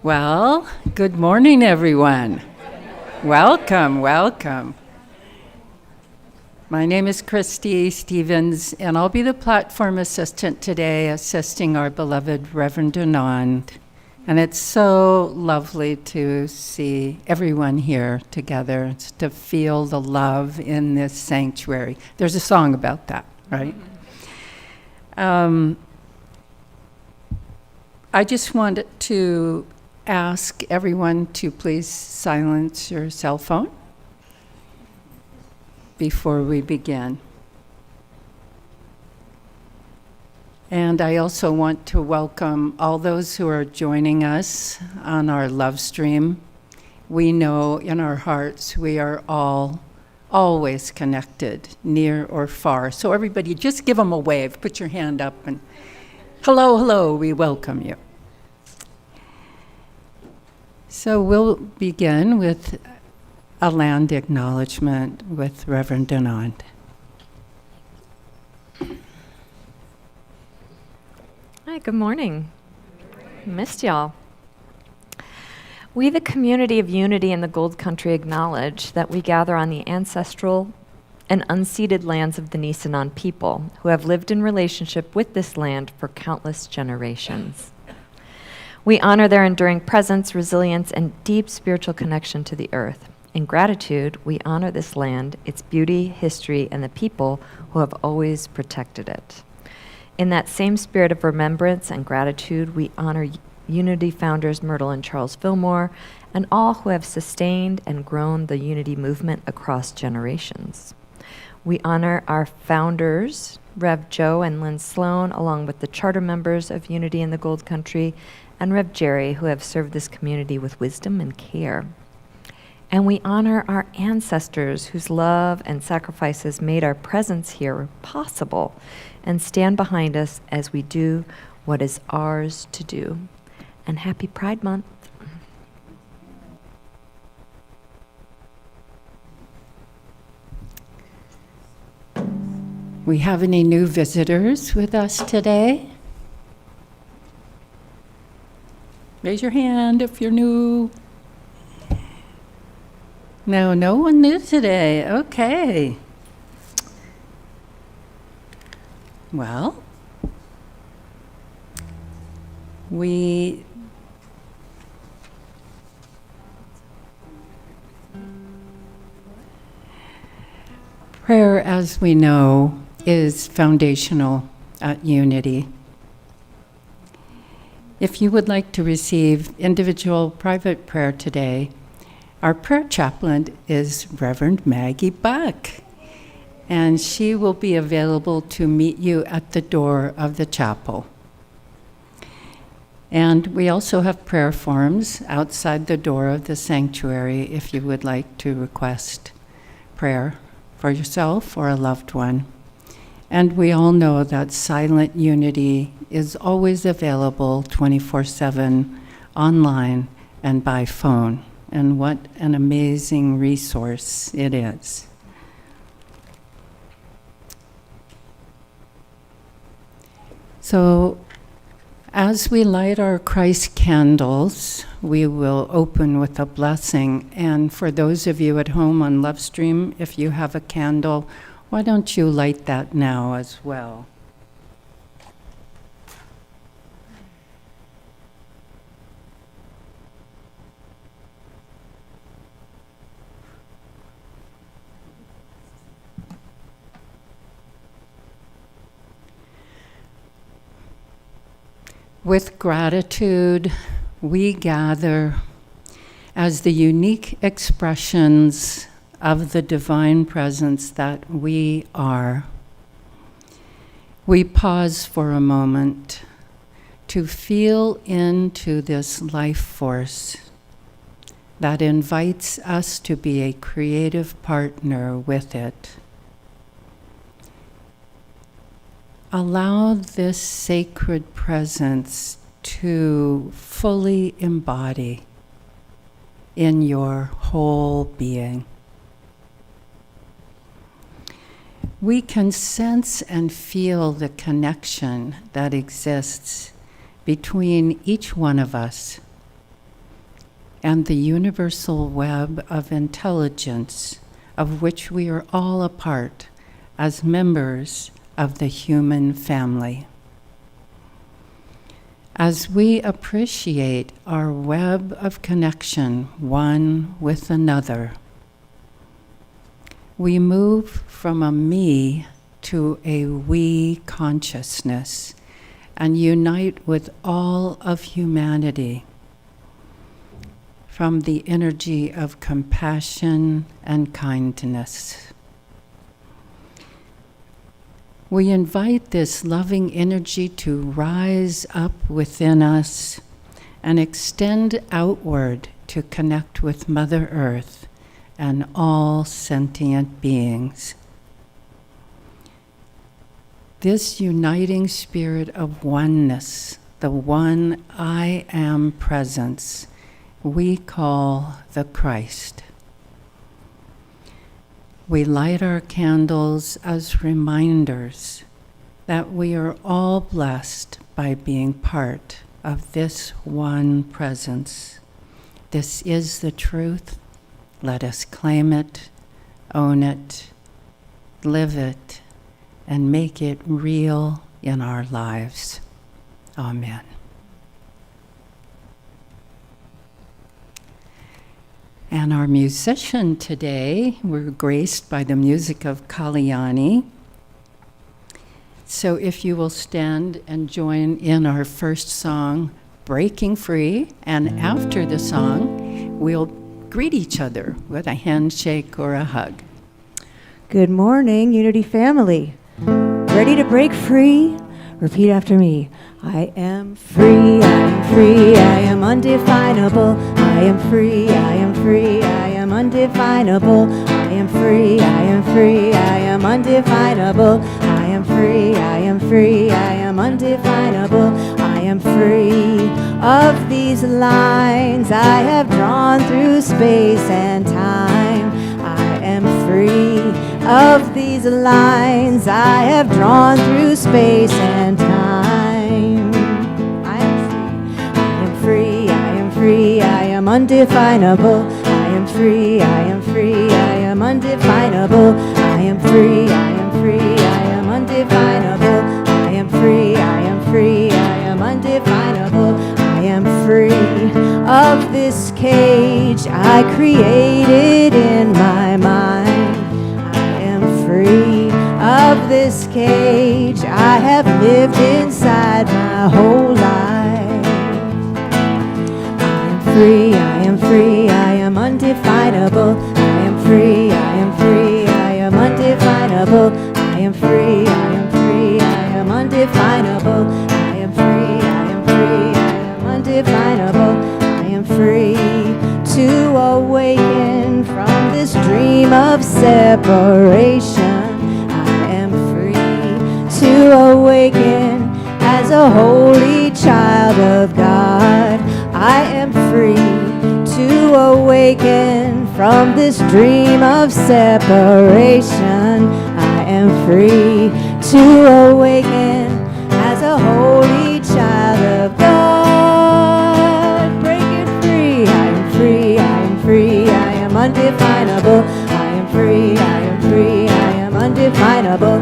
Well, good morning, everyone. Welcome, welcome. My name is Christy Stevens, and I'll be the platform assistant today, assisting our beloved Reverend Dunand. And it's so lovely to see everyone here together, to feel the love in this sanctuary. There's a song about that, right? I just wanted to ask everyone to please silence your cell phone before we begin. And I also want to welcome all those who are joining us on our love stream. We know in our hearts we are all always connected, near or far. So everybody just give them a wave, put your hand up and hello, hello, we welcome you. So we'll begin with a land acknowledgement with Reverend Dunand. Hi, good morning. Missed y'all. We, the community of unity in the Gold Country, acknowledge that we gather on the ancestral and unceded lands of the Nisenan people who have lived in relationship with this land for countless generations. We honor their enduring presence, resilience, and deep spiritual connection to the earth. In gratitude, we honor this land, its beauty, history, and the people who have always protected it. In that same spirit of remembrance and gratitude, we honor Unity founders Myrtle and Charles Fillmore and all who have sustained and grown the Unity movement across generations. We honor our founders, Rev. Joe and Lynn Sloan, along with the charter members of Unity in the Gold Country, and Rev. Jerry, who have served this community with wisdom and care. And we honor our ancestors whose love and sacrifices made our presence here possible and stand behind us as we do what is ours to do. And happy Pride Month. We have any new visitors with us today? Raise your hand if you're new. No, no one new today. Okay. Well, prayer, as we know, is foundational at Unity. If you would like to receive individual private prayer today, our prayer chaplain is Reverend Maggie Buck, and she will be available to meet you at the door of the chapel. And we also have prayer forms outside the door of the sanctuary if you would like to request prayer for yourself or a loved one. And we all know that Silent Unity is always available 24/7 online and by phone. And what an amazing resource it is. So as we light our Christ candles, we will open with a blessing. And for those of you at home on Lovestream, if you have a candle, why don't you light that now as well? With gratitude, we gather as the unique expressions of the divine presence that we are. We pause for a moment to feel into this life force that invites us to be a creative partner with it. Allow this sacred presence to fully embody in your whole being. We can sense and feel the connection that exists between each one of us and the universal web of intelligence of which we are all a part as members of the human family. As we appreciate our web of connection one with another, we move from a me to a we consciousness and unite with all of humanity from the energy of compassion and kindness. We invite this loving energy to rise up within us and extend outward to connect with Mother Earth and all sentient beings. This uniting spirit of oneness, the one I am presence, we call the Christ. We light our candles as reminders that we are all blessed by being part of this one presence. This is the truth. Let us claim it, own it, live it, and make it real in our lives. Amen. And our musician today, we're graced by the music of Kalyani. So if you will stand and join in our first song, Breaking Free, and after the song, we'll greet each other with a handshake or a hug. Good morning, Unity family. Ready to break free? Repeat after me. I am free, I am free, I am undefinable. I am free, I am free, I am undefinable. I am free, I am free, I am undefinable. I am free, I am free, I am undefinable. I am free of these lines I have drawn through space and time. I am free of these lines I have drawn through space and time. I am free, I am free, I am undefinable. I am free, I am free, I am undefinable. I am free, I am free, I am undefinable. I am free, I am free, I am undefinable. I am free of this cage I created in my mind. Free of this cage I have lived inside my whole life. I am free, I am free, I am undefinable. I am free, I am free, I am undefinable. I am free, I am free, I am undefinable. I am free, I am free, I am undefinable. I am free to awaken from this dream of separation. I am free to awaken as a holy child of God. I am free to awaken from this dream of separation. I am free to awaken as a holy child of God. Breaking free, I am free, I am free, I am undefinable. I am free, I am free, I am undefinable.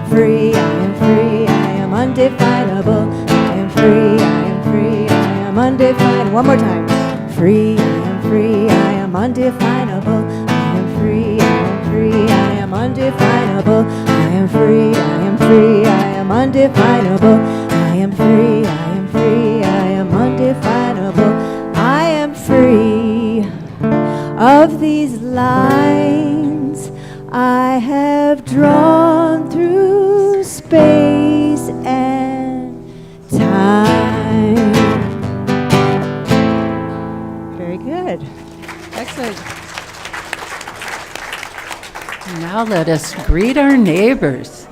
Free, I am free, I am undefinable. I am free, I am free, I am undefinable. One more time. Free, I am free, I am undefinable. I am free, I am free, I am undefinable. I am free, I am free, I am undefinable. I am free, I am free, I am undefinable. I am free of these lines I have drawn through space and time. Very good. Excellent. Now let us greet our neighbors.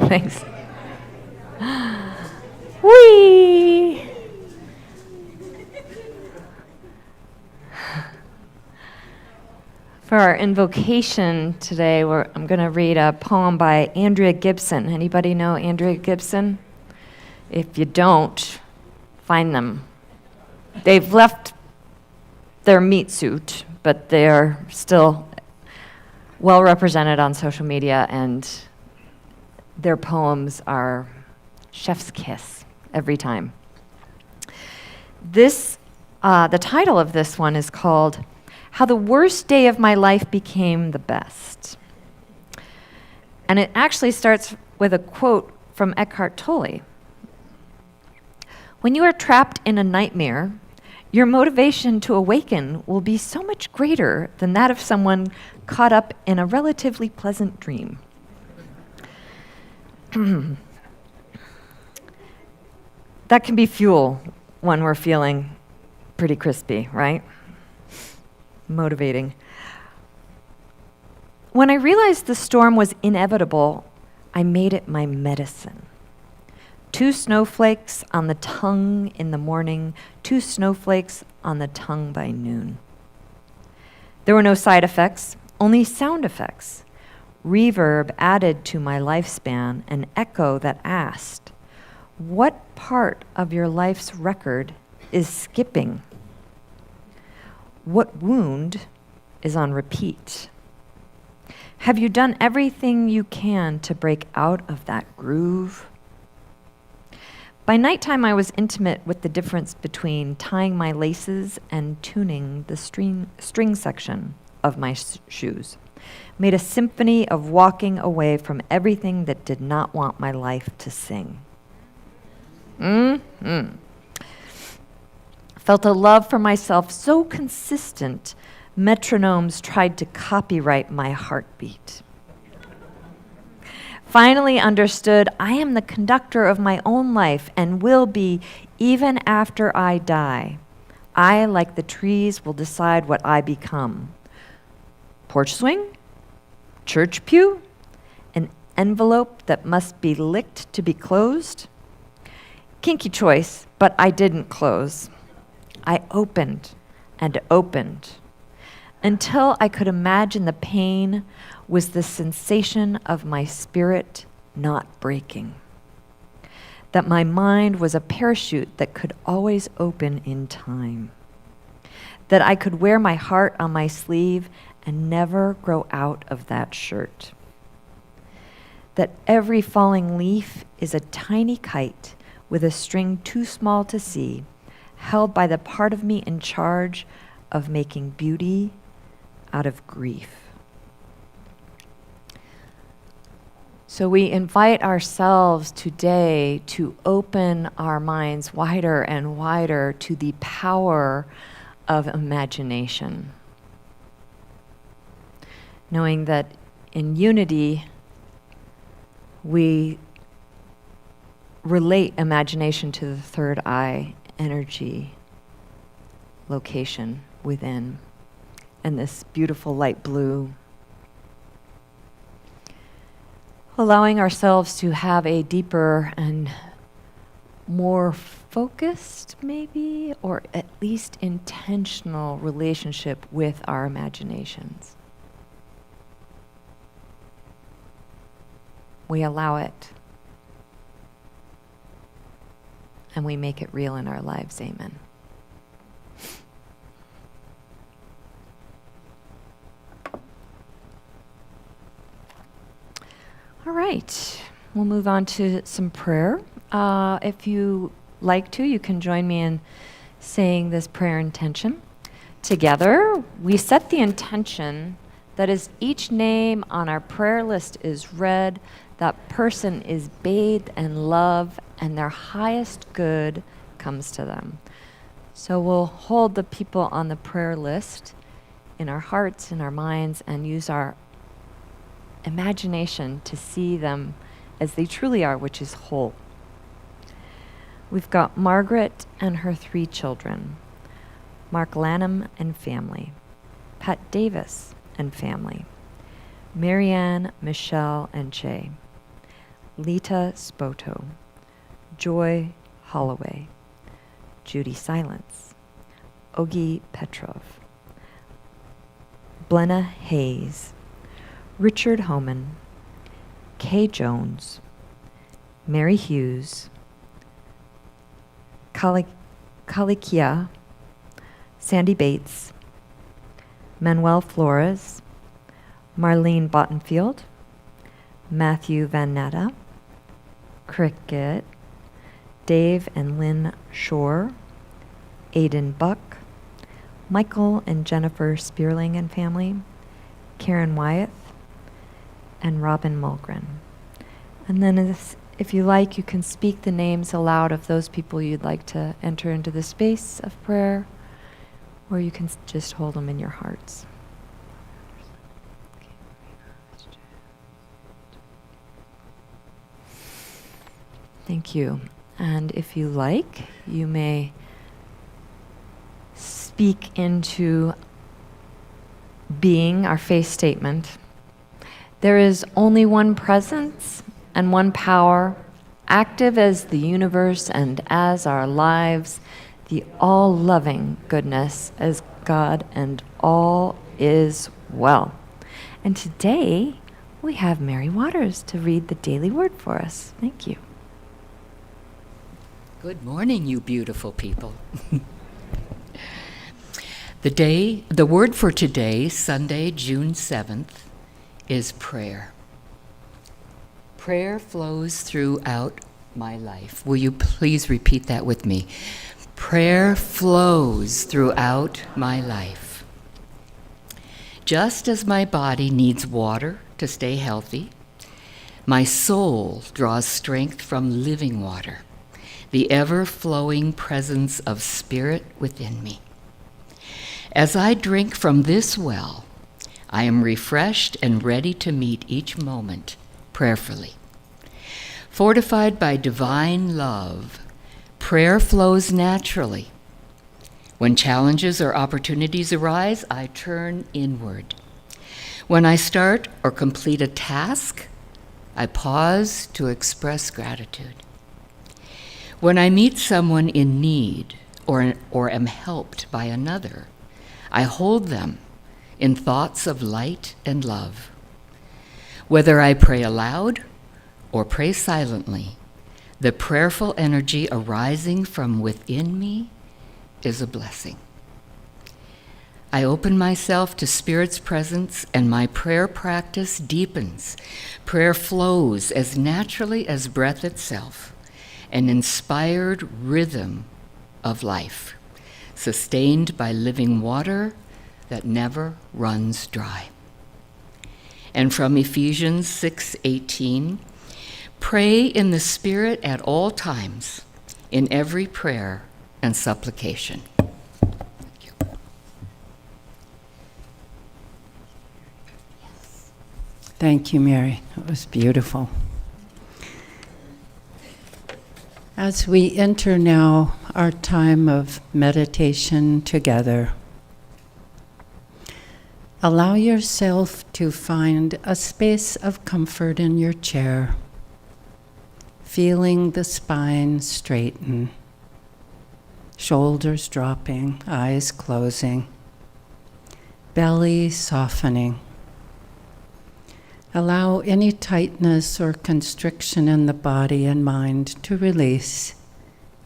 Thanks. Whee! For our invocation today, I'm going to read a poem by Andrea Gibson. Anybody know Andrea Gibson? If you don't, find them. They've left their meat suit, but they're still well represented on social media, and their poems are chef's kiss every time. The title of this one is called How the Worst Day of My Life Became the Best. And it actually starts with a quote from Eckhart Tolle. When you are trapped in a nightmare, your motivation to awaken will be so much greater than that of someone caught up in a relatively pleasant dream. That can be fuel when we're feeling pretty crispy, right? Motivating. When I realized the storm was inevitable, I made it my medicine. 2 snowflakes on the tongue in the morning, 2 snowflakes on the tongue by noon. There were no side effects, only sound effects. Reverb added to my lifespan, an echo that asked, what part of your life's record is skipping? What wound is on repeat? Have you done everything you can to break out of that groove? By nighttime, I was intimate with the difference between tying my laces and tuning the string section of my shoes. Made a symphony of walking away from everything that did not want my life to sing. Felt a love for myself so consistent, metronomes tried to copyright my heartbeat. Finally understood I am the conductor of my own life and will be even after I die. I, like the trees, will decide what I become. Porch swing? Church pew? An envelope that must be licked to be closed? Kinky choice, but I didn't close. I opened and opened until I could imagine the pain was the sensation of my spirit not breaking. That my mind was a parachute that could always open in time. That I could wear my heart on my sleeve and never grow out of that shirt. That every falling leaf is a tiny kite with a string too small to see, held by the part of me in charge of making beauty out of grief. So we invite ourselves today to open our minds wider and wider to the power of imagination. Knowing that in unity, we relate imagination to the third eye energy location within, and this beautiful light blue. Allowing ourselves to have a deeper and more focused, maybe, or at least intentional relationship with our imaginations. We allow it. And we make it real in our lives. Amen. All right, we'll move on to some prayer. If you like to, you can join me in saying this prayer intention. Together, we set the intention that as each name on our prayer list is read, that person is bathed in love and their highest good comes to them. So we'll hold the people on the prayer list in our hearts, in our minds, and use our imagination to see them as they truly are, which is whole. We've got Margaret and her 3 children, Mark Lanham and family, Pat Davis and family, Marianne, Michelle, and Che, Lita Spoto, Joy Holloway, Judy Silence, Ogi Petrov, Blenna Hayes, Richard Homan, Kay Jones, Mary Hughes, Kalikia, Sandy Bates, Manuel Flores, Marlene Bottenfield, Matthew Van Natta, Cricket, Dave and Lynn Shore, Aidan Buck, Michael and Jennifer Spearling and family, Karen Wyeth, and Robin Mulgren. And then if you like, you can speak the names aloud of those people you'd like to enter into the space of prayer, or you can just hold them in your hearts. Thank you. And if you like, you may speak into being our faith statement. There is only one presence and one power, active as the universe and as our lives, the all-loving goodness as God, and all is well. And today, we have Mary Waters to read the daily word for us. Thank you. Good morning, you beautiful people. The word for today, Sunday, June 7th, is prayer. Prayer flows throughout my life. Will you please repeat that with me? Prayer flows throughout my life. Just as my body needs water to stay healthy, my soul draws strength from living water, the ever-flowing presence of Spirit within me. As I drink from this well, I am refreshed and ready to meet each moment prayerfully. Fortified by divine love, prayer flows naturally. When challenges or opportunities arise, I turn inward. When I start or complete a task, I pause to express gratitude. When I meet someone in need or am helped by another, I hold them in thoughts of light and love. Whether I pray aloud or pray silently, the prayerful energy arising from within me is a blessing. I open myself to Spirit's presence, and my prayer practice deepens. Prayer flows as naturally as breath itself, an inspired rhythm of life, sustained by living water that never runs dry. And from Ephesians 6:18, pray in the Spirit at all times, in every prayer and supplication. Thank you. Thank you, Mary. It was beautiful. As we enter now our time of meditation together, allow yourself to find a space of comfort in your chair, feeling the spine straighten, shoulders dropping, eyes closing, belly softening. Allow any tightness or constriction in the body and mind to release,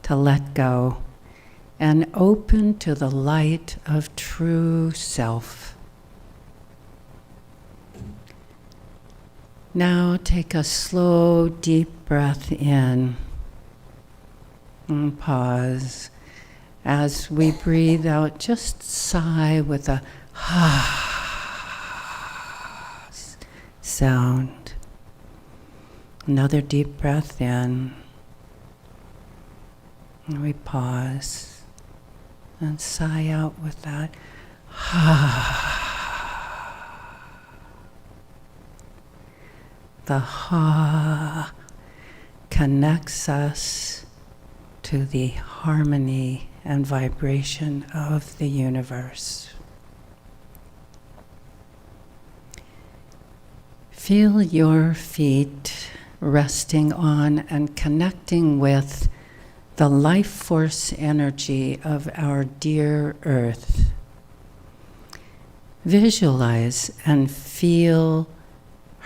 to let go, and open to the light of true self. Now take a slow, deep breath in and pause. As we breathe out, just sigh with a sound. Another deep breath in. And we pause and sigh out with that. The ha connects us to the harmony and vibration of the universe. Feel your feet resting on and connecting with the life force energy of our dear Earth. Visualize and feel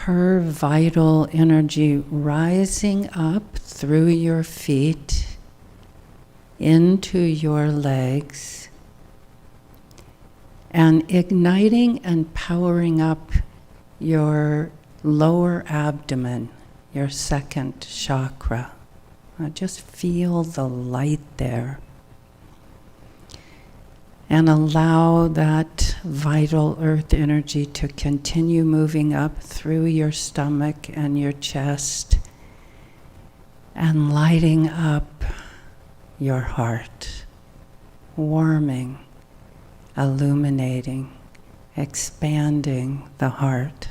her vital energy rising up through your feet into your legs and igniting and powering up your lower abdomen, your second chakra. Just feel the light there. And allow that vital earth energy to continue moving up through your stomach and your chest and lighting up your heart, warming, illuminating, expanding the heart.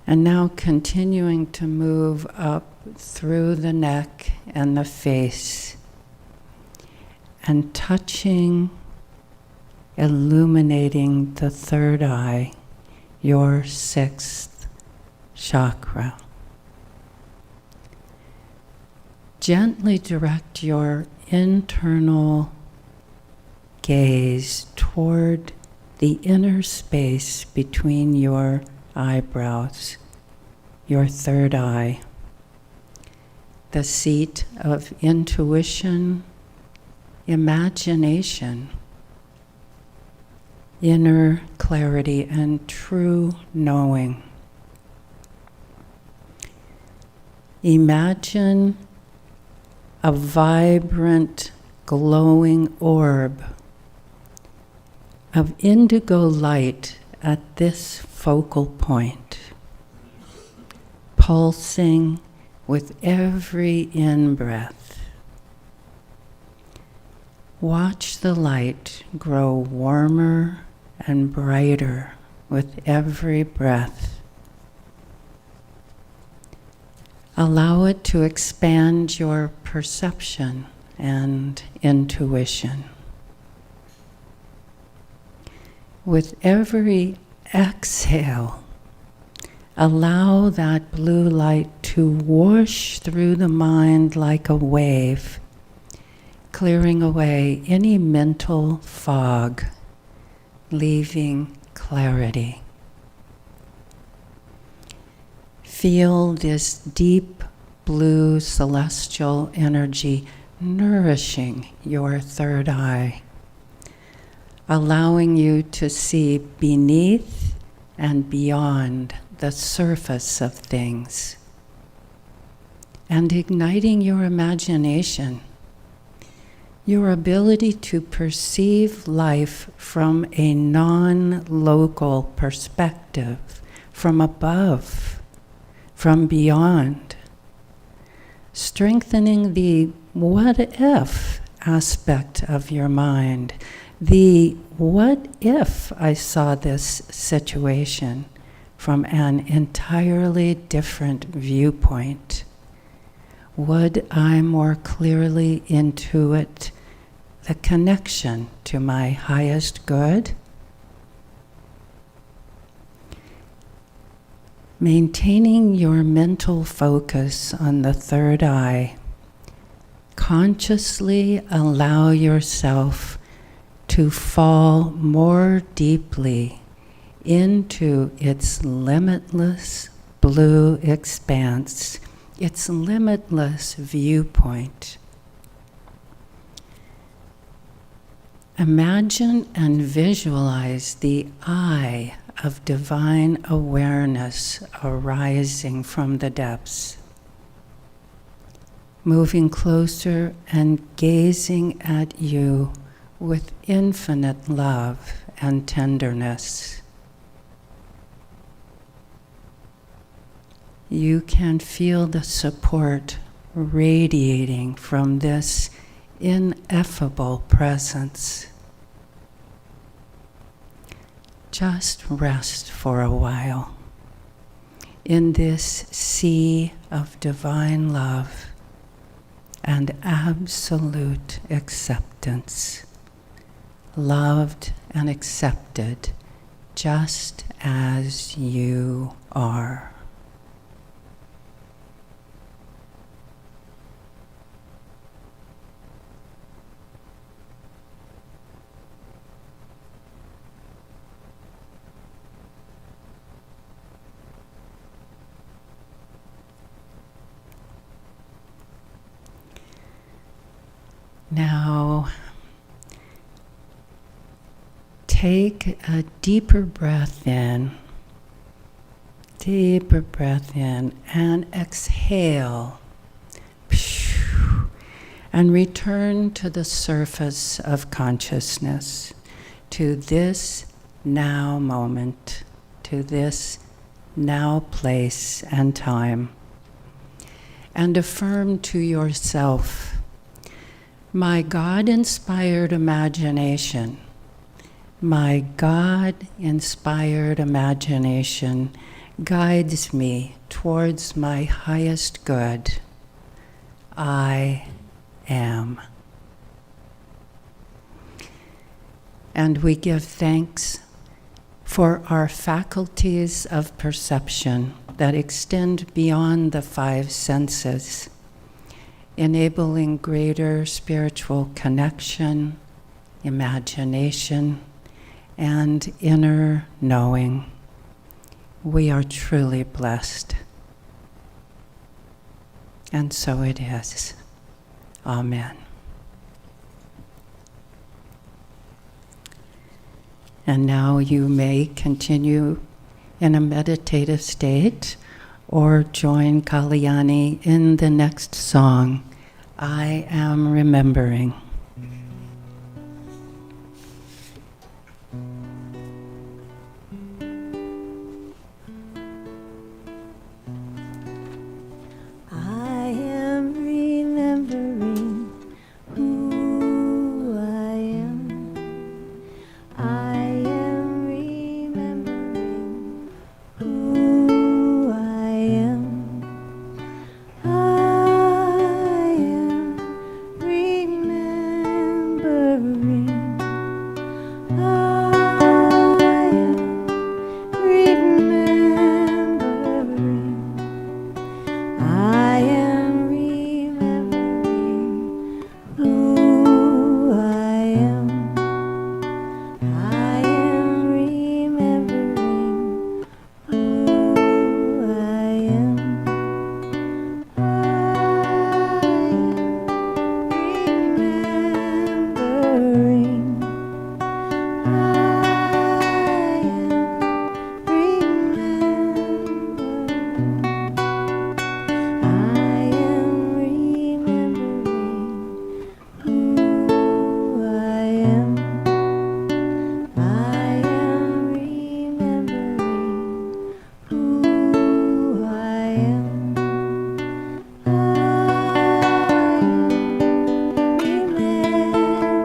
And now continuing to move up through the neck and the face and touching, illuminating the third eye, your sixth chakra. Gently direct your internal gaze toward the inner space between your eyebrows, your third eye, the seat of intuition, imagination, inner clarity, and true knowing. Imagine a vibrant, glowing orb of indigo light at this focal point, pulsing with every in-breath. Watch the light grow warmer and brighter with every breath. Allow it to expand your perception and intuition. With every exhale, allow that blue light to whoosh through the mind like a wave, clearing away any mental fog, leaving clarity. Feel this deep blue celestial energy nourishing your third eye, allowing you to see beneath and beyond the surface of things, and igniting your imagination, your ability to perceive life from a non-local perspective, from above, from beyond, strengthening the what if aspect of your mind, the what if I saw this situation from an entirely different viewpoint? Would I more clearly intuit the connection to my highest good? Maintaining your mental focus on the third eye, consciously allow yourself to fall more deeply into its limitless blue expanse, its limitless viewpoint. Imagine and visualize the eye of divine awareness arising from the depths, moving closer and gazing at you with infinite love and tenderness. You can feel the support radiating from this ineffable presence. Just rest for a while in this sea of divine love and absolute acceptance. Loved and accepted just as you are. Now, take a deeper breath in, and exhale, and return to the surface of consciousness, to this now moment, to this now place and time, and affirm to yourself, my God-inspired imagination, my God-inspired imagination guides me towards my highest good. I am. And we give thanks for our faculties of perception that extend beyond the five senses, enabling greater spiritual connection, imagination, and inner knowing. We are truly blessed. And so it is. Amen. And now you may continue in a meditative state or join Kalyani in the next song, I Am Remembering. I am remembering who I am. I am remembering who I am. I am remembering. I am remembering. I am remembering who I am. I am remembering who I am. I am remembering. I am remembering. I am remembering who I am. I am remembering who I am. I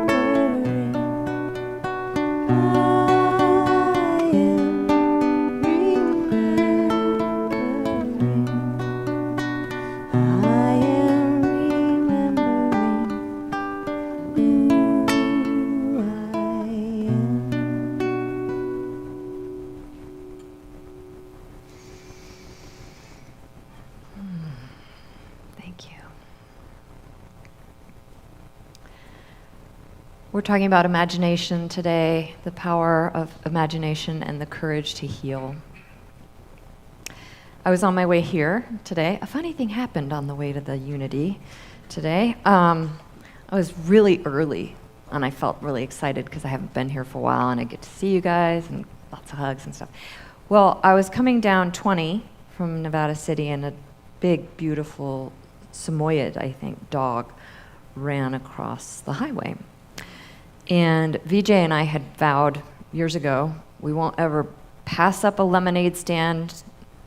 am Thank you. We're talking about imagination today, the power of imagination and the courage to heal. I was on my way here today. A funny thing happened on the way to the Unity today. I was really early, and I felt really excited because I haven't been here for a while, and I get to see you guys, and lots of hugs and stuff. Well, I was coming down 20 from Nevada City, and a big, beautiful Samoyed, I think, dog ran across the highway. And VJ and I had vowed years ago, we won't ever pass up a lemonade stand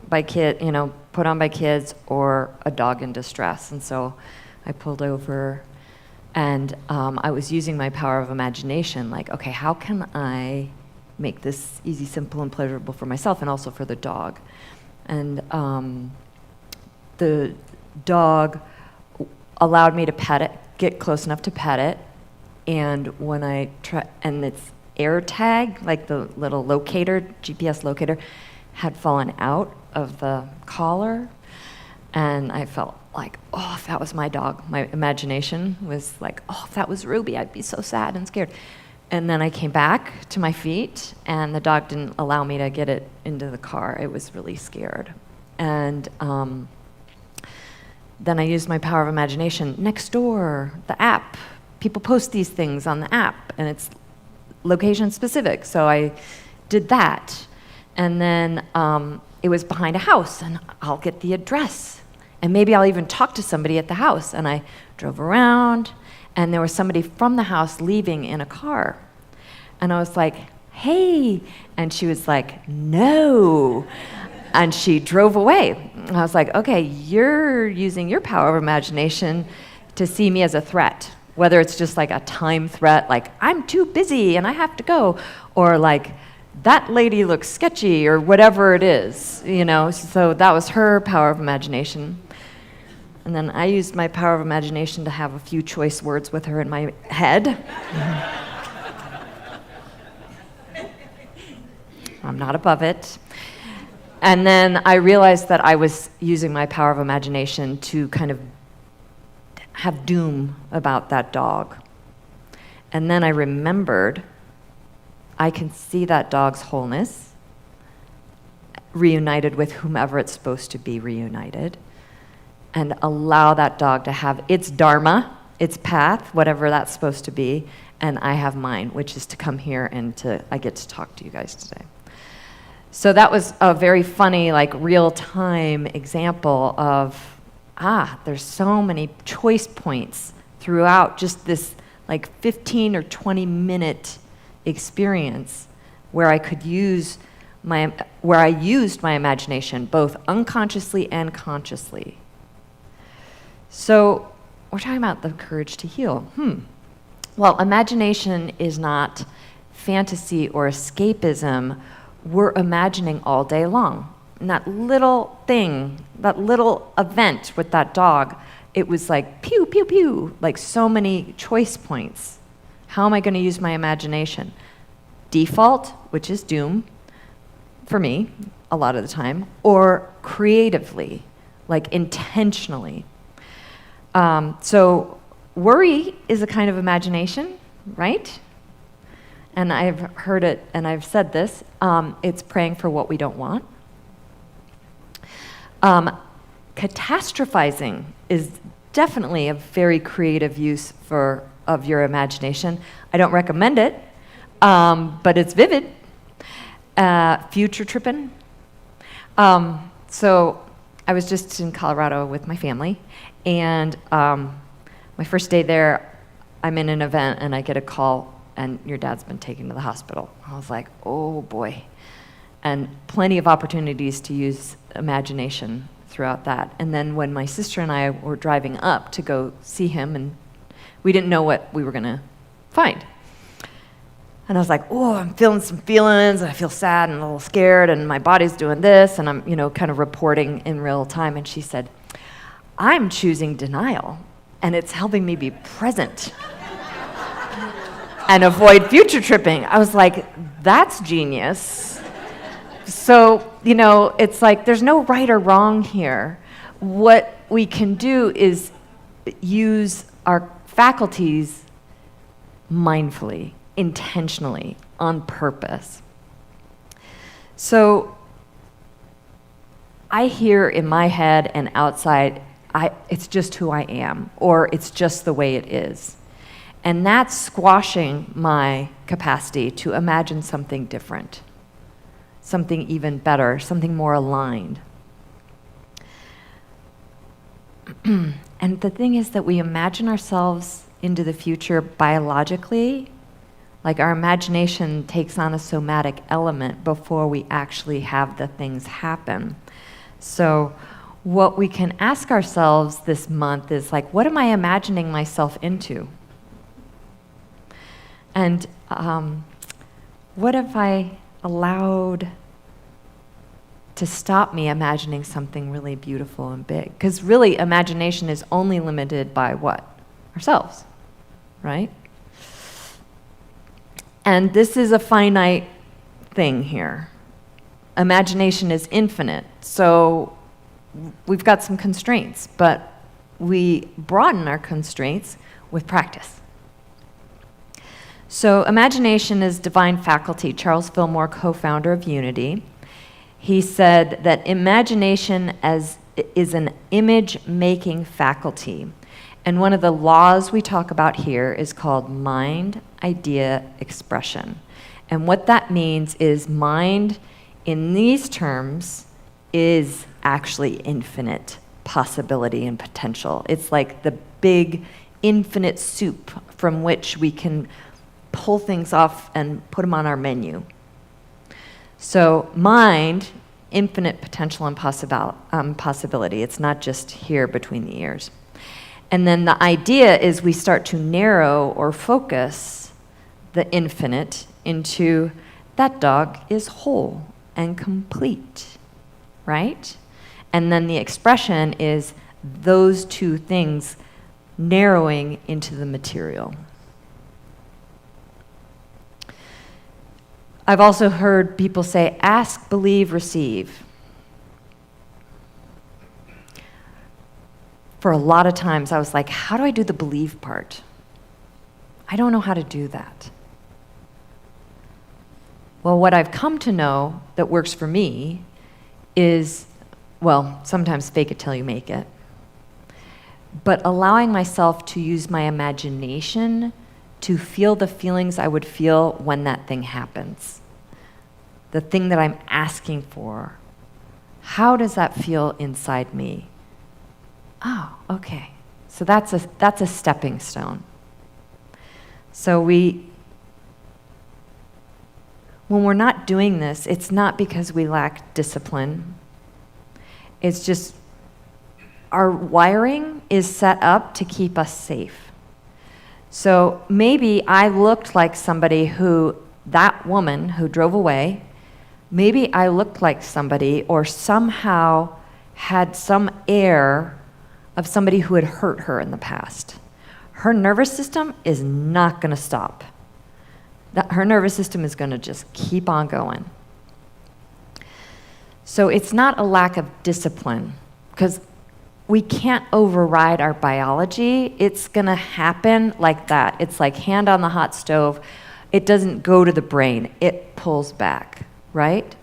by put on by kids or a dog in distress. And so I pulled over, and I was using my power of imagination, like, okay, how can I make this easy, simple, and pleasurable for myself and also for the dog? And the dog allowed me to pet it, get close enough to pet it, and when I try, and it's air tag, like the little locator, GPS locator, had fallen out of the collar. And I felt like, oh, if that was my dog, my imagination was like, oh, if that was Ruby, I'd be so sad and scared. And then I came back to my feet, and the dog didn't allow me to get it into the car. It was really scared. And then I used my power of imagination. Nextdoor, the app, people post these things on the app, and it's location specific. So I did that. And then it was behind a house, and I'll get the address. And maybe I'll even talk to somebody at the house. And I drove around, and there was somebody from the house leaving in a car. And I was like, hey. And she was like, no. And she drove away. And I was like, okay, you're using your power of imagination to see me as a threat, whether it's just like a time threat, like I'm too busy and I have to go, or like that lady looks sketchy, or whatever it is, you know. So that was her power of imagination. And then I used my power of imagination to have a few choice words with her in my head. I'm not above it. And then I realized that I was using my power of imagination to kind of have doom about that dog. And then I remembered I can see that dog's wholeness, reunited with whomever it's supposed to be reunited, and allow that dog to have its dharma, its path, whatever that's supposed to be, and I have mine, which is to come here and I get to talk to you guys today. So that was a very funny, like real-time example of, there's so many choice points throughout just this like 15 or 20 minute experience where I used my imagination, both unconsciously and consciously. So we're talking about the courage to heal. Well, imagination is not fantasy or escapism. We're imagining all day long. And that little thing, that little event with that dog, it was like pew, pew, pew, like so many choice points. How am I going to use my imagination? Default, which is doom, for me, a lot of the time, or creatively, like intentionally. So worry is a kind of imagination, right? And I've heard it, and I've said this, it's praying for what we don't want. Catastrophizing is definitely a very creative use of your imagination. I don't recommend it, but it's vivid. Future tripping. So I was just in Colorado with my family, and my first day there, I'm in an event, and I get a call, and your dad's been taken to the hospital. I was like, oh boy. And plenty of opportunities to use imagination throughout that. And then when my sister and I were driving up to go see him, and we didn't know what we were gonna find. And I was like, oh, I'm feeling some feelings, and I feel sad and a little scared, and my body's doing this, and I'm, kind of reporting in real time. And she said, I'm choosing denial, and it's helping me be present and avoid future tripping. I was like, that's genius. So, it's like there's no right or wrong here. What we can do is use our faculties mindfully, intentionally, on purpose. So I hear in my head and outside, it's just who I am, or it's just the way it is. And that's squashing my capacity to imagine something different, something even better, something more aligned. And the thing is that we imagine ourselves into the future biologically, like our imagination takes on a somatic element before we actually have the things happen. So what we can ask ourselves this month is like, what am I imagining myself into? And what if I allowed to stop me imagining something really beautiful and big? Because really, imagination is only limited by what? Ourselves, right? And this is a finite thing here. Imagination is infinite, so we've got some constraints, but we broaden our constraints with practice. So imagination is divine faculty. Charles Fillmore, co-founder of Unity, he said that imagination is an image-making faculty. And one of the laws we talk about here is called mind, idea, expression. And what that means is mind, in these terms, is actually infinite possibility and potential. It's like the big infinite soup from which we can pull things off and put them on our menu. So mind, infinite potential and possibility. It's not just here between the ears. And then the idea is we start to narrow or focus the infinite into that dog is whole and complete, right? And then the expression is those two things narrowing into the material. I've also heard people say, ask, believe, receive. For a lot of times I was like, how do I do the believe part? I don't know how to do that. Well, what I've come to know that works for me is, well, sometimes fake it till you make it, but allowing myself to use my imagination to feel the feelings I would feel when that thing happens. The thing that I'm asking for. How does that feel inside me? Oh, okay. So that's a stepping stone. So when we're not doing this, it's not because we lack discipline. It's just our wiring is set up to keep us safe. So maybe I looked like somebody who, that woman who drove away, maybe I looked like somebody or somehow had some air of somebody who had hurt her in the past. Her nervous system is not going to stop. Her nervous system is going to just keep on going. So it's not a lack of discipline, because we can't override our biology. It's going to happen like that. It's like hand on the hot stove. It doesn't go to the brain. It pulls back, right?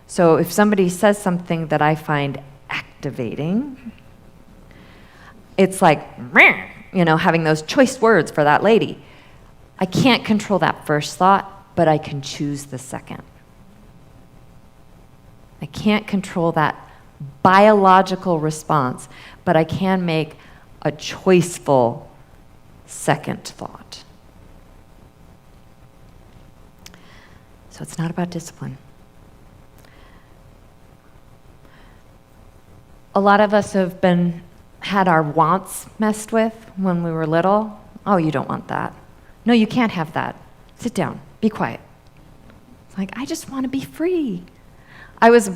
So if somebody says something that I find activating, it's like, having those choice words for that lady. I can't control that first thought, but I can choose the second. I can't control that biological response, but I can make a choiceful second thought. So it's not about discipline. A lot of us have had our wants messed with when we were little. Oh, you don't want that. No, you can't have that. Sit down, be quiet. It's like, I just want to be free. I was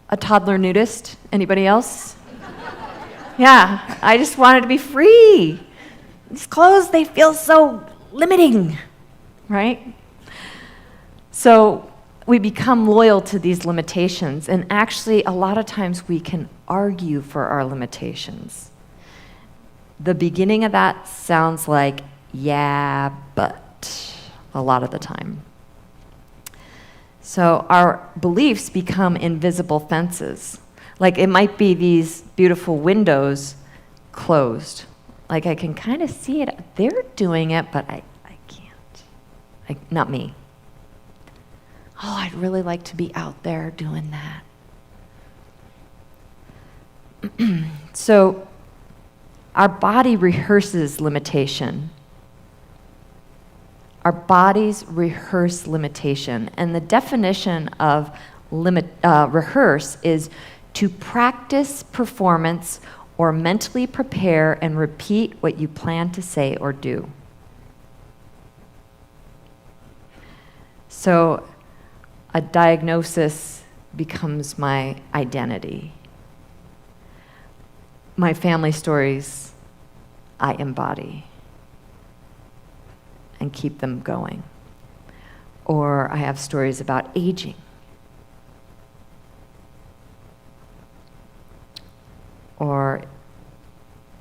a toddler nudist. Anybody else? Yeah, I just wanted to be free. These clothes, they feel so limiting, right? So we become loyal to these limitations, and actually a lot of times we can argue for our limitations. The beginning of that sounds like, yeah, but, a lot of the time. So our beliefs become invisible fences. Like it might be these beautiful windows closed. Like I can kind of see it. They're doing it, but I can't. Not me. Oh, I'd really like to be out there doing that. So our body rehearses limitation. Our bodies rehearse limitation. And the definition of rehearse is to practice performance or mentally prepare and repeat what you plan to say or do. So a diagnosis becomes my identity. My family stories, I embody and keep them going. Or I have stories about aging. Or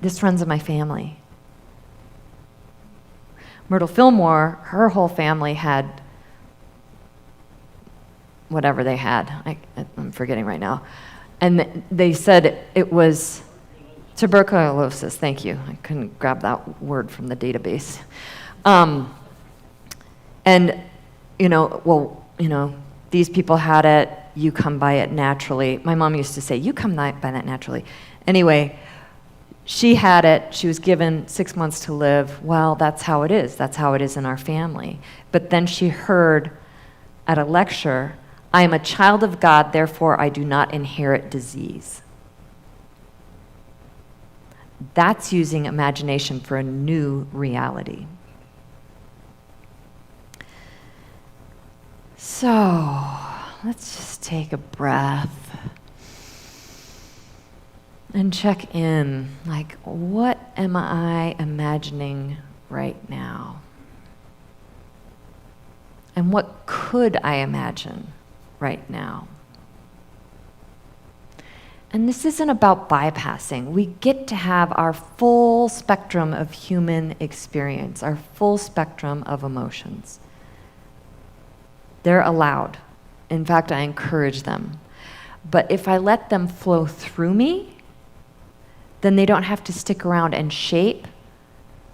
this runs in my family. Myrtle Fillmore, her whole family had whatever they had. I'm forgetting right now. And they said it was tuberculosis. Thank you. I couldn't grab that word from the database. And, these people had it. You come by it naturally. My mom used to say, you come by that naturally. Anyway, she had it. She was given 6 months to live. Well, that's how it is. That's how it is in our family. But then she heard at a lecture, I am a child of God, therefore I do not inherit disease. That's using imagination for a new reality. So, let's just take a breath and check in. Like, what am I imagining right now? And what could I imagine right now? And this isn't about bypassing. We get to have our full spectrum of human experience, our full spectrum of emotions. They're allowed. In fact, I encourage them. But if I let them flow through me, then they don't have to stick around and shape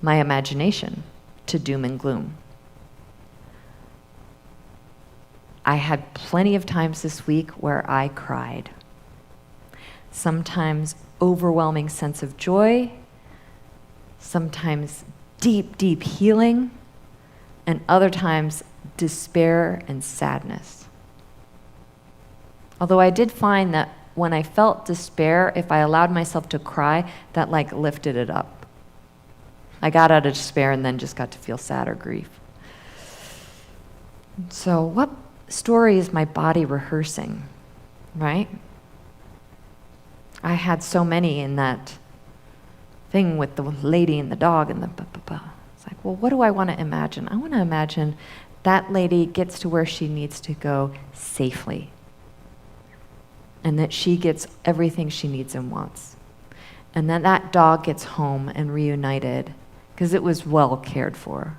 my imagination to doom and gloom. I had plenty of times this week where I cried. Sometimes overwhelming sense of joy, sometimes deep, deep healing, and other times despair and sadness. Although I did find that when I felt despair, if I allowed myself to cry, that lifted it up. I got out of despair and then just got to feel sad or grief. So what story is my body rehearsing, right? I had so many in that thing with the lady and the dog and the It's like, well, what do I want to imagine? I want to imagine that lady gets to where she needs to go safely, and that she gets everything she needs and wants, and then that dog gets home and reunited because it was well cared for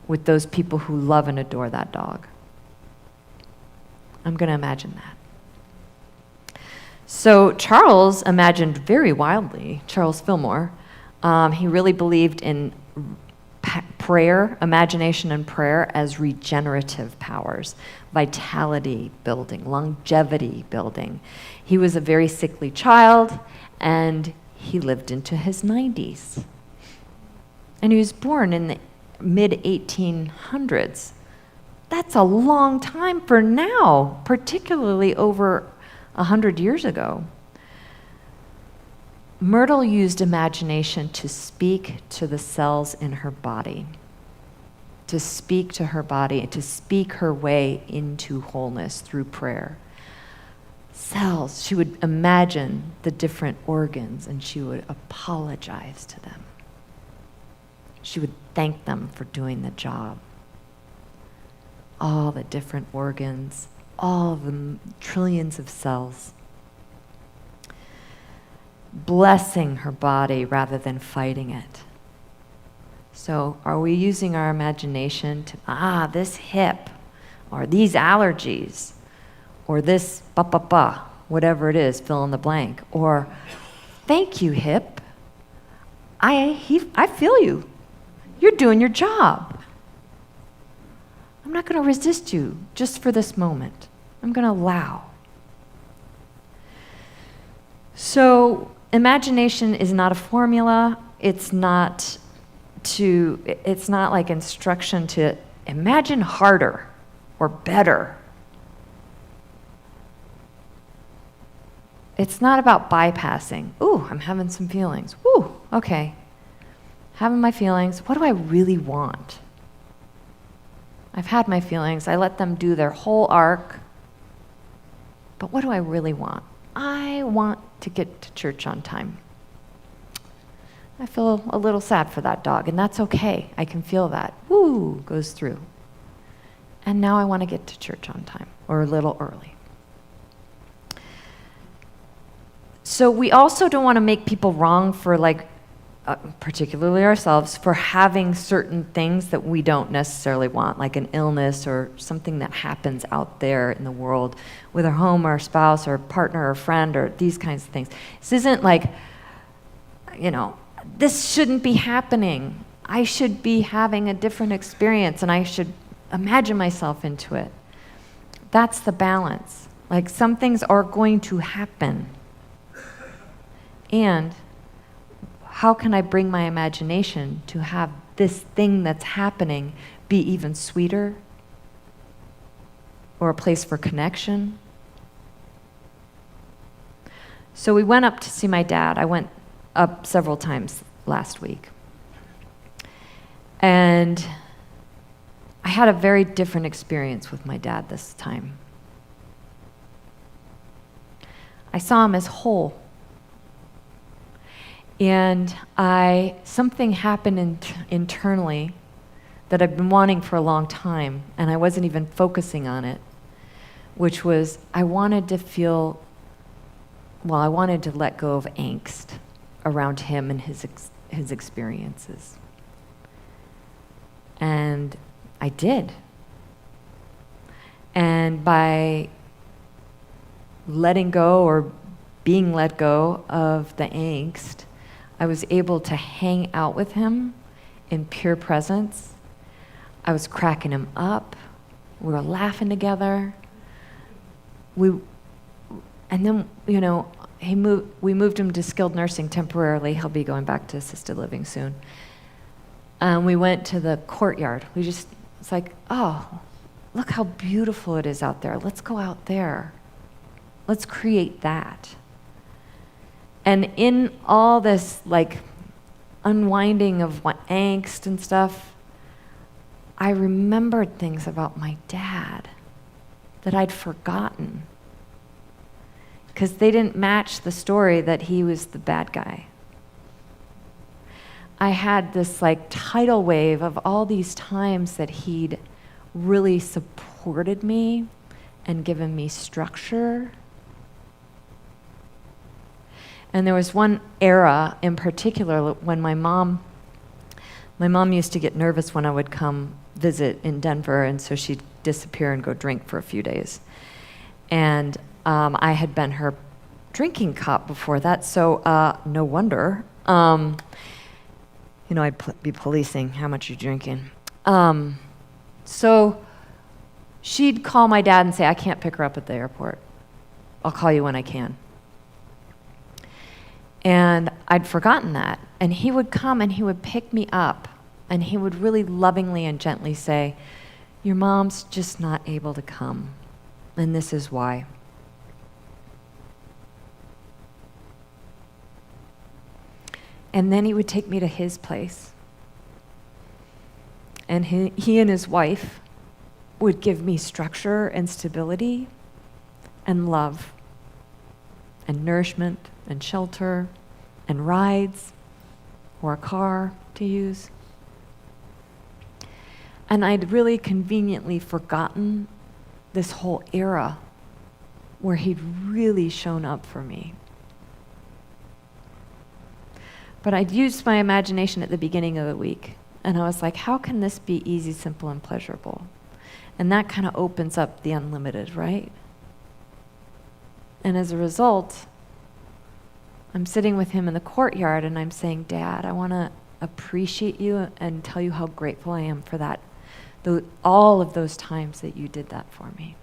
with those people who love and adore that dog. I'm going to imagine that. So Charles imagined very wildly, Charles Fillmore. He really believed in prayer, imagination and prayer as regenerative powers, vitality building, longevity building. He was a very sickly child, and he lived into his 90s. And he was born in the mid-1800s. That's a long time for now, particularly over 100 years ago. Myrtle used imagination to speak to the cells in her body, to speak to her body, to speak her way into wholeness through prayer. Cells, she would imagine the different organs and she would apologize to them. She would thank them for doing the job. All the different organs, all the trillions of cells. Blessing her body rather than fighting it. So are we using our imagination to, this hip, or these allergies, or this whatever it is, fill in the blank, or thank you, hip. I feel you. You're doing your job. I'm not going to resist you just for this moment. I'm going to allow. So imagination is not a formula. It's not like instruction to imagine harder or better. It's not about bypassing. Ooh, I'm having some feelings. Ooh, okay. Having my feelings. What do I really want? I've had my feelings. I let them do their whole arc. But what do I really want? I want to get to church on time. I feel a little sad for that dog, and that's okay. I can feel that. Woo, goes through. And now I want to get to church on time or a little early. So we also don't want to make people wrong for particularly ourselves, for having certain things that we don't necessarily want, like an illness or something that happens out there in the world with our home or our spouse or partner or friend or these kinds of things. This isn't like, this shouldn't be happening. I should be having a different experience and I should imagine myself into it. That's the balance. Like, some things are going to happen. And how can I bring my imagination to have this thing that's happening be even sweeter, or a place for connection? So we went up to see my dad. I went up several times last week. And I had a very different experience with my dad this time. I saw him as whole. And something happened internally that I've been wanting for a long time, and I wasn't even focusing on it, which was I wanted to let go of angst around him and his experiences. And I did. And by letting go or being let go of the angst, I was able to hang out with him in pure presence. I was cracking him up. We were laughing together. We moved him to skilled nursing temporarily. He'll be going back to assisted living soon. We went to the courtyard. It's like, oh, look how beautiful it is out there. Let's go out there. Let's create that. And in all this unwinding of angst and stuff, I remembered things about my dad that I'd forgotten, because they didn't match the story that he was the bad guy. I had this tidal wave of all these times that he'd really supported me and given me structure. And there was one era in particular when my mom used to get nervous when I would come visit in Denver, and so she'd disappear and go drink for a few days. And I had been her drinking cop before that, so no wonder. I'd be policing how much you're drinking. So she'd call my dad and say, I can't pick her up at the airport. I'll call you when I can. And I'd forgotten that. And he would come and he would pick me up, and he would really lovingly and gently say, your mom's just not able to come, and this is why. And then he would take me to his place. And he and his wife would give me structure and stability and love and nourishment and shelter and rides or a car to use. And I'd really conveniently forgotten this whole era where he'd really shown up for me. But I'd used my imagination at the beginning of the week, and I was like, how can this be easy, simple, and pleasurable? And that kind of opens up the unlimited, right? And as a result, I'm sitting with him in the courtyard and I'm saying, Dad, I want to appreciate you and tell you how grateful I am for that, all of those times that you did that for me.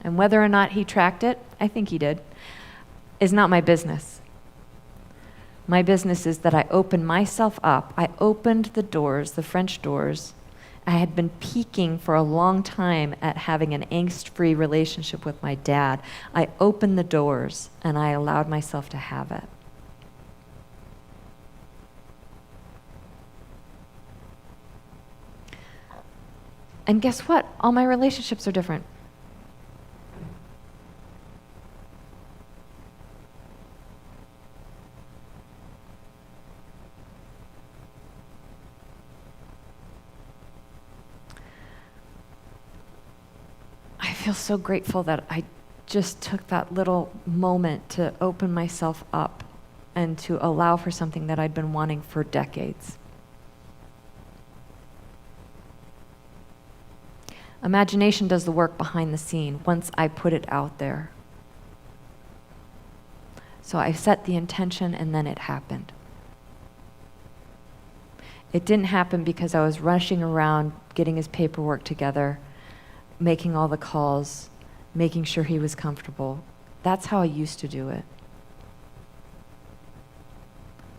And whether or not he tracked it, I think he did, is not my business. My business is that I opened myself up. I opened the doors, the French doors. I had been peaking for a long time at having an angst-free relationship with my dad. I opened the doors and I allowed myself to have it. And guess what? All my relationships are different. feel so grateful that I just took that little moment to open myself up and to allow for something that I'd been wanting for decades. Imagination does the work behind the scene once I put it out there. So I set the intention and then it happened. It didn't happen because I was rushing around getting his paperwork together, making all the calls, making sure he was comfortable. That's how I used to do it.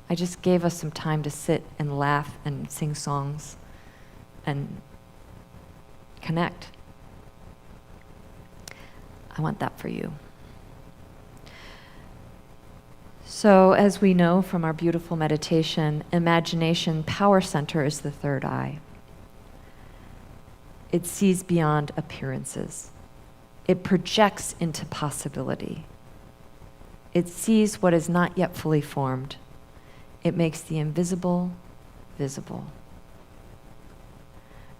I just gave us some time to sit and laugh and sing songs and connect. I want that for you. So, as we know from our beautiful meditation, imagination power center is the third eye. It sees beyond appearances. It projects into possibility. It sees what is not yet fully formed. It makes the invisible visible.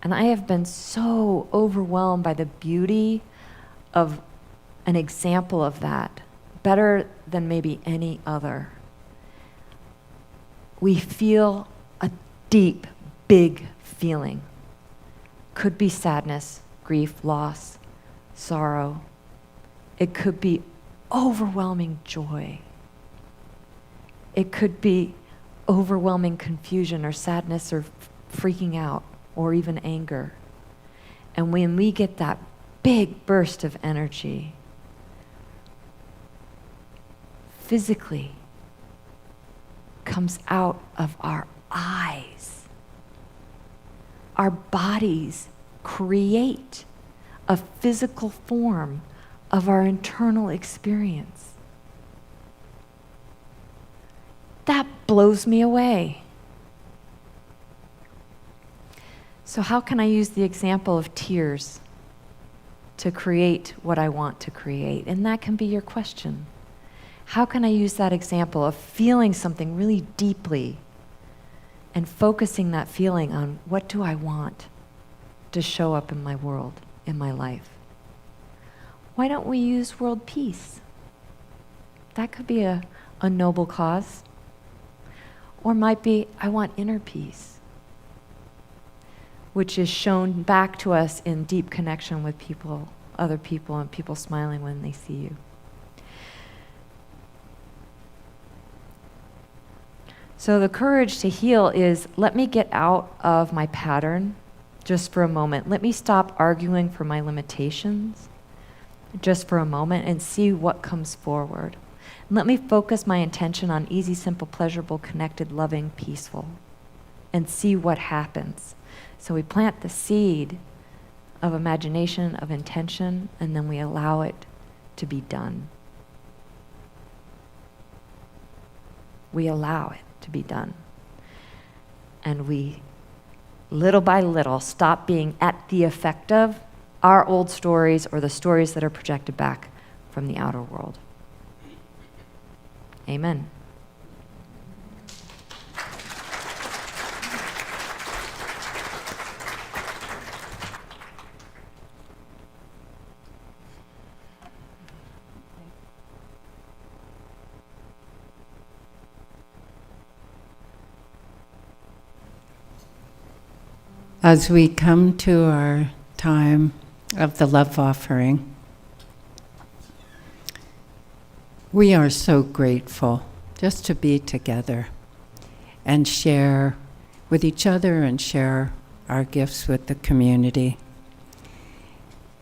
And I have been so overwhelmed by the beauty of an example of that, better than maybe any other. We feel a deep, big feeling. Could be sadness, grief, loss, sorrow. It could be overwhelming joy. It could be overwhelming confusion or sadness or freaking out or even anger. And when we get that big burst of energy, physically comes out of our eyes. Our bodies create a physical form of our internal experience. That blows me away. So how can I use the example of tears to create what I want to create? And that can be your question. How can I use that example of feeling something really deeply and focusing that feeling on what do I want to show up in my world, in my life? Why don't we use world peace? That could be a noble cause. Or might be, I want inner peace, which is shown back to us in deep connection with people, other people, and people smiling when they see you. So the courage to heal is, let me get out of my pattern just for a moment. Let me stop arguing for my limitations just for a moment and see what comes forward. Let me focus my intention on easy, simple, pleasurable, connected, loving, peaceful, and see what happens. So we plant the seed of imagination, of intention, and then we allow it to be done. We allow it to be done. And we, little by little, stop being at the effect of our old stories or the stories that are projected back from the outer world. Amen. As we come to our time of the love offering, we are so grateful just to be together and share with each other and share our gifts with the community.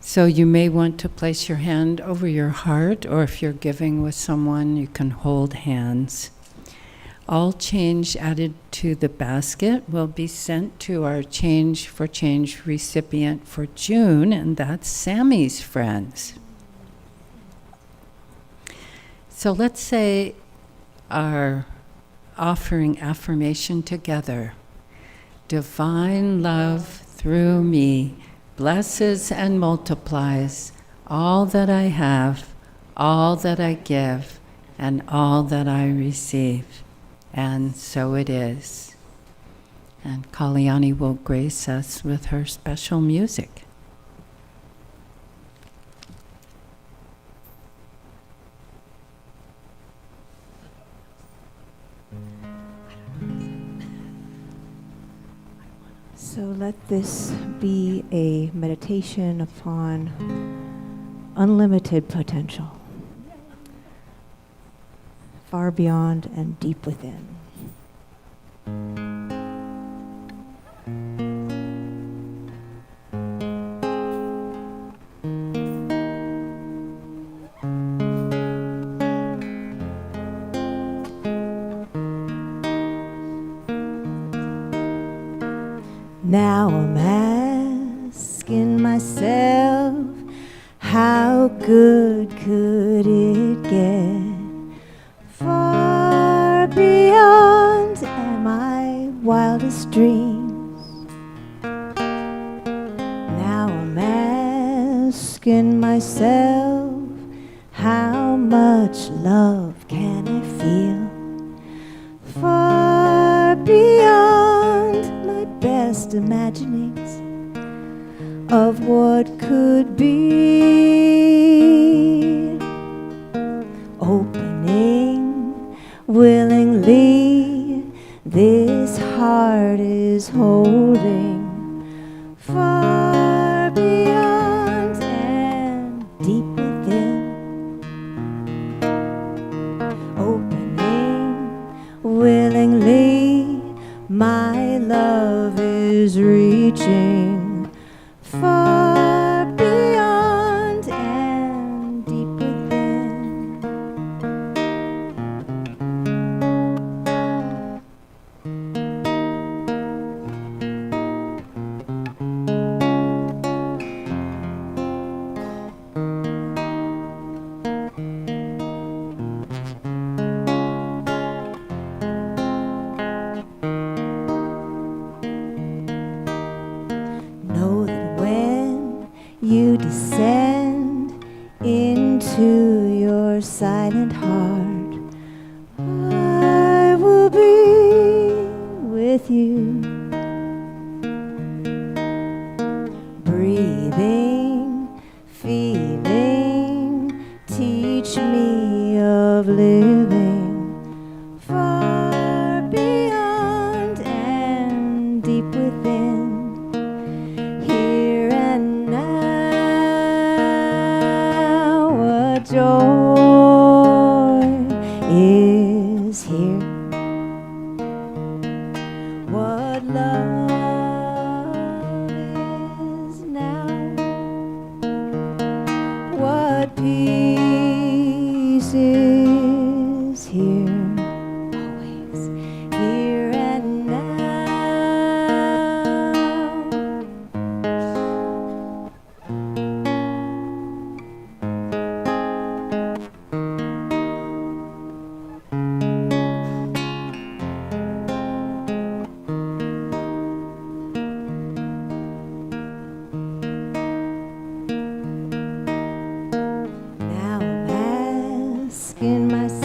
So you may want to place your hand over your heart, or if you're giving with someone, you can hold hands. All change added to the basket will be sent to our Change for Change recipient for June, and that's Sammy's friends. So let's say our offering affirmation together. Divine love through me blesses and multiplies all that I have, all that I give, and all that I receive. And so it is. And Kalyani will grace us with her special music. So let this be a meditation upon unlimited potential, far beyond and deep within. Now I'm asking myself, how good could it get? Far beyond my wildest dreams. Now I'm asking myself, how much love can I feel? Far beyond my best imaginings of what could be. Opening willingly, this heart is holding far beyond and deep within. Opening willingly, my love is reaching far beyond and deep within. Know that when you descend into your silent heart, I will be with you. Breathing, feeling, teach me of living far beyond and deep within. Here and now, what joy is here. What love is now. What peace is here. Always here and now. Now I'm asking myself,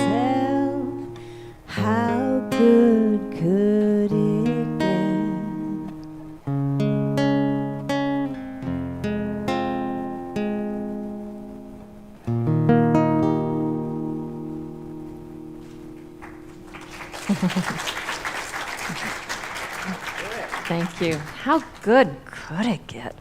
how good could it get? Thank you. How good could it get?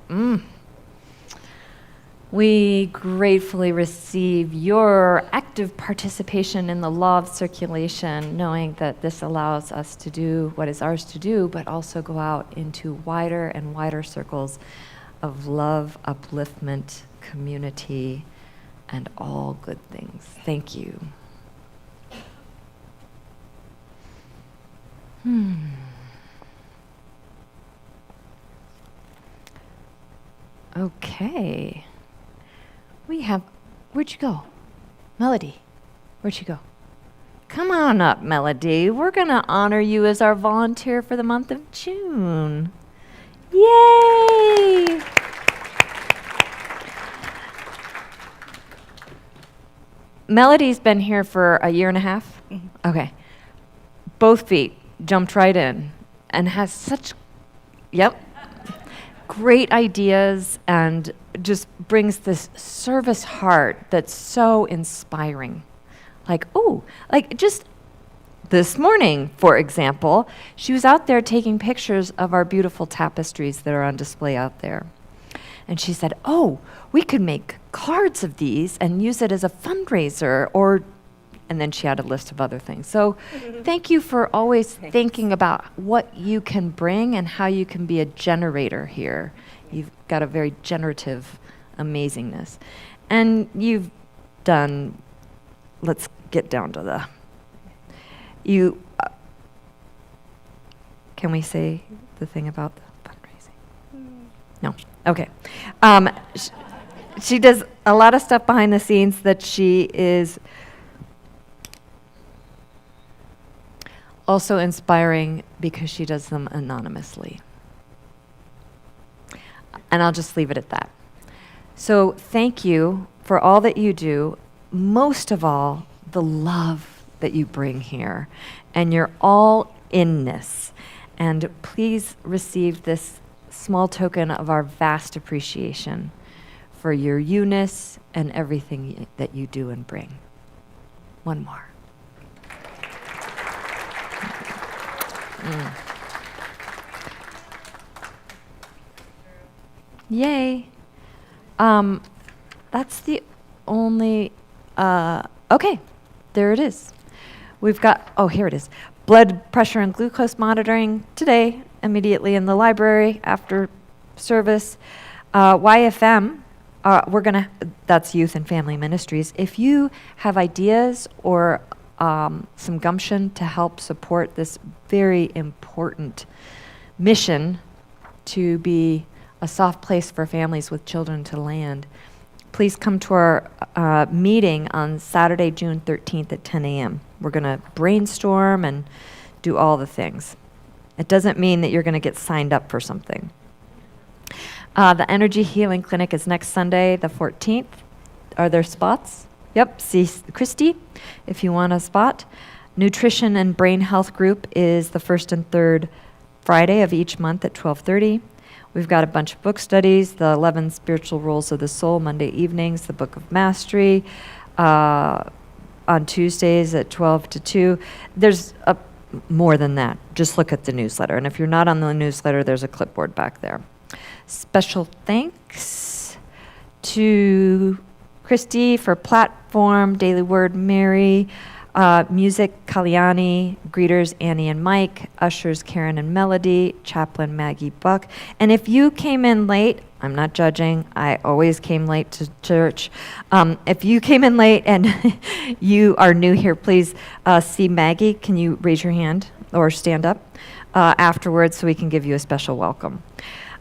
We gratefully receive your active participation in the law of circulation, knowing that this allows us to do what is ours to do, but also go out into wider and wider circles of love, upliftment, community, and all good things. Thank you. Okay. We have, where'd you go? Melody, where'd you go? Come on up, Melody. We're going to honor you as our volunteer for the month of June. Yay! Melody's been here for a year and a half? Okay. Both feet, jumped right in, and has such, great ideas, and just brings this service heart that's so inspiring. Like, just this morning, for example, she was out there taking pictures of our beautiful tapestries that are on display out there. And she said, oh, we could make cards of these and use it as a fundraiser, or, and then she had a list of other things. So thank you for always thinking about what you can bring and how you can be a generator here. You've got a very generative amazingness. And you've done, let's get down to the, can we say the thing about the fundraising? No. Okay. She does a lot of stuff behind the scenes that she is also inspiring because she does them anonymously. And I'll just leave it at that. So thank you for all that you do, most of all, the love that you bring here, and your all-inness. And please receive this small token of our vast appreciation for your you-ness and everything that you do and bring. One more. Yay. That's the only, okay, there it is. We've got, oh, here it is. Blood pressure and glucose monitoring today, immediately in the library after service. YFM, that's Youth and Family Ministries. If you have ideas or some gumption to help support this very important mission to be a soft place for families with children to land, please come to our meeting on Saturday, June 13th at 10 a.m. We're going to brainstorm and do all the things. It doesn't mean that you're going to get signed up for something. The Energy Healing Clinic is next Sunday, the 14th. Are there spots? Yep, see Christy if you want a spot. Nutrition and Brain Health Group is the first and third Friday of each month at 12:30. We've got a bunch of book studies, the 11 Spiritual Roles of the Soul, Monday evenings, the Book of Mastery, on Tuesdays at 12 to 2. There's more than that. Just look at the newsletter. And if you're not on the newsletter, there's a clipboard back there. Special thanks to Christy for platform, Daily Word, Mary, music, Kalyani, greeters, Annie and Mike, ushers, Karen and Melody, chaplain, Maggie Buck. And if you came in late, I'm not judging, I always came late to church. If you came in late and you are new here, please see Maggie. Can you raise your hand or stand up afterwards so we can give you a special welcome.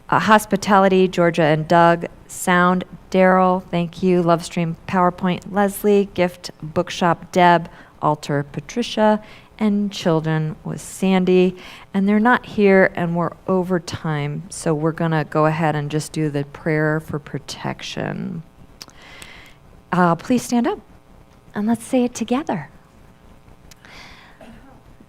Hospitality, Georgia and Doug. Sound, Daryl, thank you. Lovestream, PowerPoint, Leslie. Gift, Bookshop, Deb. Altar, Patricia. And children was Sandy. And they're not here and we're over time, so we're going to go ahead and just do the prayer for protection. Please stand up and let's say it together.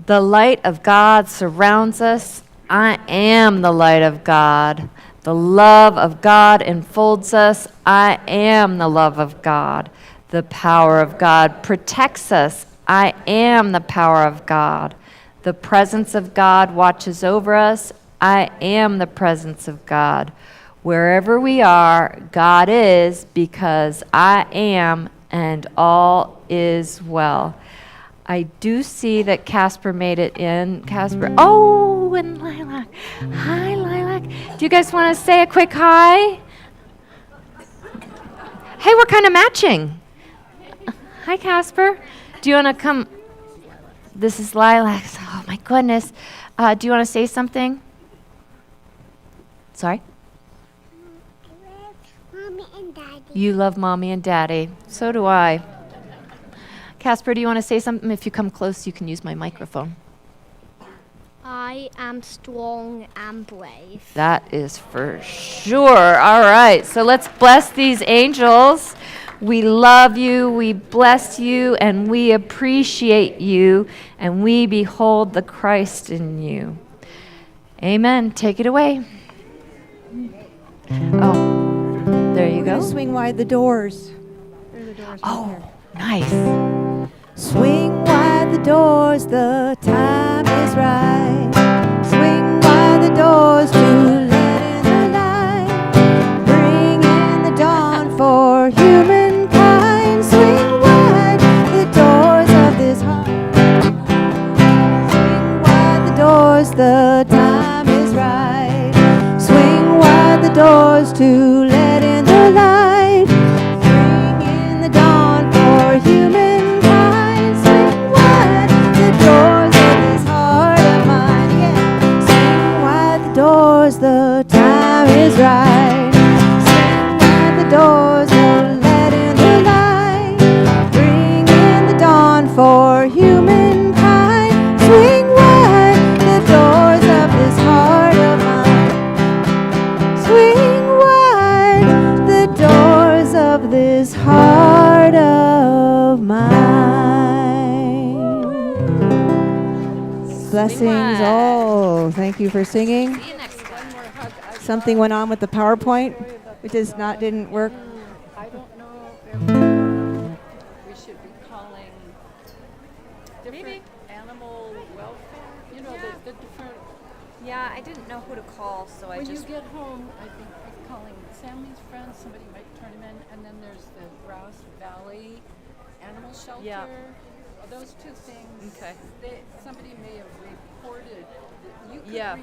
The light of God surrounds us. I am the light of God. The love of God enfolds us. I am the love of God. The power of God protects us. I am the power of God. The presence of God watches over us. I am the presence of God. Wherever we are, God is, because I am, and all is well. I do see that Casper made it in. Casper, oh, and Lilac. Hi, Lilac. Do you guys want to say a quick hi? Hey, we're kind of matching. Hi, Casper. Do you want to come? This is Lilac. Oh, my goodness. Do you want to say something? Sorry? Mommy and Daddy. You love Mommy and Daddy. So do I. Casper, do you want to say something? If you come close, you can use my microphone. I am strong and brave. That is for sure. All right, so let's bless these angels. We love you, we bless you, and we appreciate you, and we behold the Christ in you. Amen. Take it away. Oh, there you We're gonna go. swing wide the doors. There are the doors right Oh, here. nice. Swing wide wide the doors, the time is right. Swing wide the doors to let in the light. Bring in the dawn for humankind. Swing wide the doors of this heart. Swing wide the doors, the time is right. Swing wide the doors to let in the light. Bring in the dawn for humankind. Swing wide the doors of this heart of mine. Yeah. Swing wide the doors, the time is right. Swing wide the doors to let in the light. Bring in the dawn for humankind. Swing wide the doors of this heart of mine. Swing wide the doors of this heart of mine. Blessings all. Thank you for singing. See you next time. Something went on with the PowerPoint. It didn't work. I don't know if we should be calling different animal welfare, you know, the different, Yeah, I didn't know who to call, so when you get home, I think calling Sammy's friends, somebody might turn him in, and then there's the Grass Valley Animal Shelter. Yeah. Those two things. Okay. Somebody may have reported, you could Yeah.